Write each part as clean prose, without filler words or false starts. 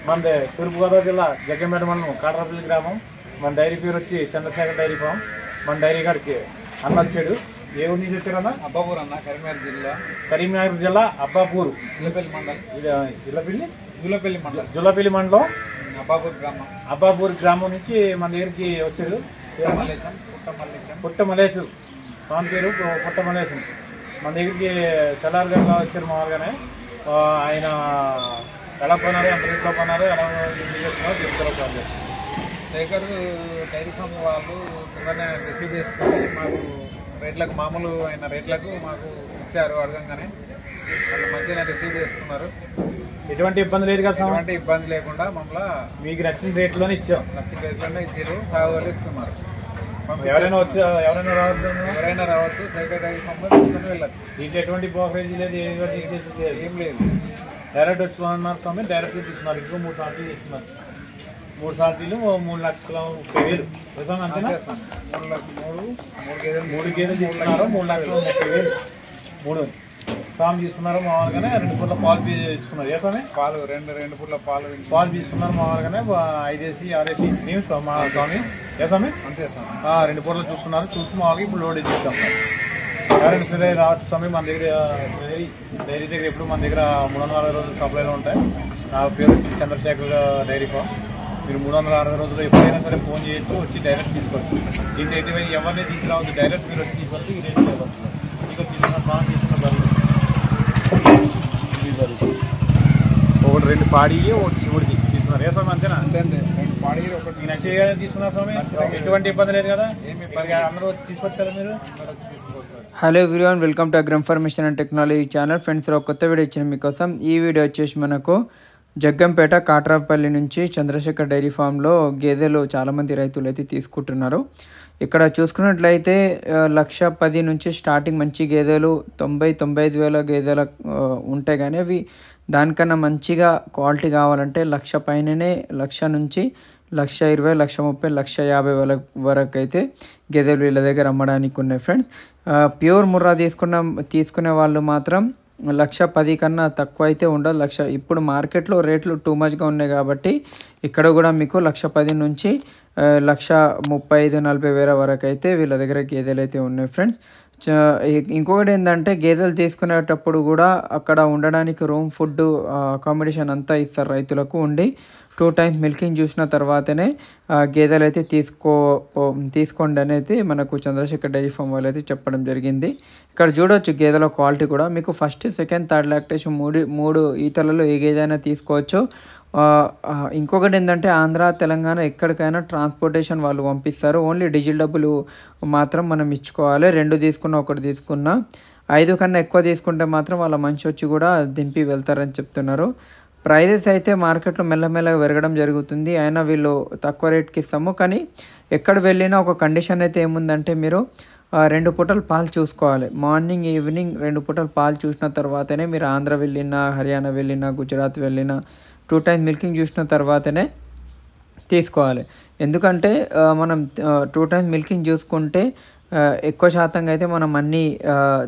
మనది తూర్పుగోదావరి జిల్లా జగ్గంపేట మండలం కాట్రాపల్లి గ్రామం. మన డైరీ పేరు వచ్చి చంద్రశేఖర్ డైరీ ఫామ్. మన డైరీ గారికి అన్న వచ్చాడు. ఏ ఊరి నుంచి వచ్చారన్న? అబ్బాపూర్ అన్న, కరీంనగర్ జిల్లా అబ్బాపూర్, జుల్లపల్లి మండలం, జుల్లపల్లి మండలం, అబ్బాపూర్ గ్రామం నుంచి మన దగ్గరికి వచ్చాడు. పుట్ట మలేసు స్వామి పేరు పుట్ట మలేసు. మన దగ్గరికి తెల్లారుగా వచ్చారు. మామూలుగానే ఆయన ఎలా పోయినారు, ఎంత రేట్లో పోయినారు, ఎలా చెప్తారు. శేఖర్ డైరీ ఫామ్ వాళ్ళు తొందరగా రిసీవ్ చేసుకొని మాకు రేట్లకు మామూలు అయిన రేట్లకు మాకు ఇచ్చారు. అడగంగానే వాళ్ళు మంచిగా రిసీవ్ చేసుకున్నారు. ఎటువంటి ఇబ్బంది లేదు కదా? ఎటువంటి ఇబ్బంది లేకుండా మమ్మల్ని మీకు నచ్చిన రేట్లోనే ఇచ్చారు. ఇచ్చారు. సాగులు ఇస్తున్నారు. ఎవరైనా రావచ్చు. శేఖర్ డైరీ ఫామ్ లో తీసుకుని వెళ్ళచ్చు. దీంట్లో ఎటువంటి బ్రోకరేజ్ లేదు, ఏం లేదు. డైరెక్ట్ వచ్చుకున్నారు స్వామి. డైరెక్ట్ తీసుకున్నారు. ఇంకో 3 సార్లు తీసుకున్నారు. 3 సార్లు 3,30,000 అంతేనా? 3 గేదెలు తీసుకున్నారు. 3,30,000 3 స్వామి తీసుకున్నారు. మామూలుగానే 2 పూట్ల పాలు తీసుకున్నారు. ఏ స్వామి? పాలు 2 పూట్ల పాలు తీసుకున్నారు. మామూలుగానే 5 వేసి 6 వేసి మా స్వామి. ఏ స్వామి? అంతే స్వామి. 2 పూటలు చూసుకున్నారు. చూసి మామూలుగా ఇప్పుడు లోడ్ ఇచ్చేస్తాం. ఎవరైనా సరే రావచ్చు స్వామి. మన దగ్గర డైరీ దగ్గర ఎప్పుడు మన దగ్గర 360 రోజులు సప్లైలో ఉంటాయి. నా పేరు వచ్చి చంద్రశేఖర్ డైరీ ఫామ్. మీరు 360 రోజులు ఎప్పుడైనా సరే ఫోన్ చేయొచ్చు, వచ్చి డైరెక్ట్ తీసుకోవచ్చు. దీంట్లో ఎటువంటి ఎవరిని తీసుకురావచ్చు. డైరెక్ట్ మీరు వచ్చి తీసుకొచ్చి ఈ రేట్ చేయవచ్చు. ఇక్కడ తీసుకున్న ప్రాణం తీసుకున్న ఒకటి 2 పాడి, ఒకటి శివుడికి తీసుకున్నారు. ఏ స్వామి? అంతేనా? అంతే. 2 పాడి, ఒకటి నచ్చే తీసుకున్నారు స్వామి. ఎటువంటి ఇబ్బంది లేదు కదా? అందరూ వచ్చి తీసుకొచ్చారు. మీరు hello everyone, welcome to agri information and technology channel. Friends, ఒక కొత్త వీడియో ఇచ్చిన మీకోసం. ఈ వీడియో వచ్చేసి మనకు జగ్గంపేట కాట్రాపల్లి నుంచి చంద్రశేఖర్ డైరీ ఫామ్లో గేదెలు చాలామంది రైతులు అయితే తీసుకుంటున్నారు. ఇక్కడ చూసుకున్నట్లయితే 1,10,000 నుంచి స్టార్టింగ్ మంచి గేదెలు 90-95 వేల గేదెల ఉంటాయి. కానీ అవి దానికన్నా మంచిగా క్వాలిటీ కావాలంటే 1,00,000 పైననే 1,00,000 నుంచి 1,20,000, 1,30,000, 1,50,000 వరకు అయితే గేదెలు వీళ్ళ దగ్గర అమ్మడానికి ఉన్నాయి. ఫ్రెండ్స్, ప్యూర్ ముర్రా తీసుకునే వాళ్ళు మాత్రం 1,10,000 కన్నా తక్కువ అయితే ఉండదు. 1,00,000 ఇప్పుడు మార్కెట్లో రేట్లు టూ మచ్గా ఉన్నాయి కాబట్టి ఇక్కడ కూడా మీకు 1,10,000 నుంచి 1,35,000-40,000 వరకు అయితే వీళ్ళ దగ్గర గేదెలు అయితే ఉన్నాయి. ఫ్రెండ్స్, ఇంకొకటి ఏంటంటే గేదెలు తీసుకునేటప్పుడు కూడా అక్కడ ఉండడానికి రూమ్, ఫుడ్, అకామిడేషన్ అంతా ఇస్తారు రైతులకు. ఉండి 2 టైమ్స్ మిల్కింగ్ చూసిన తర్వాతనే గేదెలు అయితే తీసుకోండి అనేది మనకు చంద్రశేఖర్ డైరీ ఫామ్ వాళ్ళు అయితే చెప్పడం జరిగింది. ఇక్కడ చూడవచ్చు గేదెల క్వాలిటీ కూడా. మీకు ఫస్ట్, సెకండ్, థర్డ్ లాక్టేషన్ 3 ఈతలలో ఏ గేదైనా తీసుకోవచ్చు. ఇంకొకటి ఏంటంటే ఆంధ్ర, తెలంగాణ ఎక్కడికైనా ట్రాన్స్పోర్టేషన్ వాళ్ళు పంపిస్తారు. ఓన్లీ డీజిల్ డబ్బులు మాత్రం మనం ఇచ్చుకోవాలి. 2 తీసుకున్నా, 1 తీసుకున్నా. 5 కన్నా ఎక్కువ తీసుకుంటే మాత్రం వాళ్ళ మనిషి వచ్చి కూడా దింపి వెళ్తారని చెప్తున్నారు. ప్రైజెస్ అయితే మార్కెట్లో మెల్లమెల్లగా పెరగడం జరుగుతుంది. అయినా వీళ్ళు తక్కువ రేట్కి ఇస్తాము. కానీ ఎక్కడ వెళ్ళినా ఒక కండిషన్ అయితే ఏముందంటే మీరు 2 పూటలు పాలు చూసుకోవాలి. మార్నింగ్, ఈవినింగ్ 2 పూటలు పాలు చూసిన తర్వాతనే మీరు ఆంధ్ర వెళ్ళినా, హర్యానా వెళ్ళినా, గుజరాత్ వెళ్ళినా 2 టైమ్స్ మిల్కింగ్ చూసిన తర్వాతనే తీసుకోవాలి. ఎందుకంటే మనం 2 టైమ్స్ మిల్కింగ్ చూసుకుంటే ఎక్కువ శాతంగా అయితే మనం అన్నీ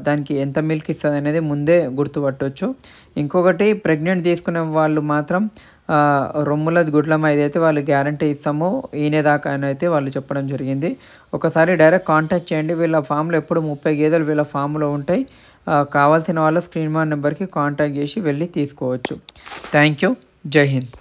దానికి ఎంత మిల్క్ ఇస్తుంది అనేది ముందే గుర్తుపట్టవచ్చు. ఇంకొకటి, ప్రెగ్నెంట్ తీసుకునే వాళ్ళు మాత్రం రొమ్ములది గుడ్లం ఏదైతే వాళ్ళు గ్యారంటీ ఇస్తామో ఈనేదాకా అని అయితే వాళ్ళు చెప్పడం జరిగింది. ఒకసారి డైరెక్ట్ కాంటాక్ట్ చేయండి. వీళ్ళ ఫామ్లో ఎప్పుడు 30 గేదెలు వీళ్ళ ఫామ్లో ఉంటాయి. కావాల్సిన వాళ్ళు స్క్రీన్ నెంబర్కి కాంటాక్ట్ చేసి వెళ్ళి తీసుకోవచ్చు. Thank you. జై హింద్.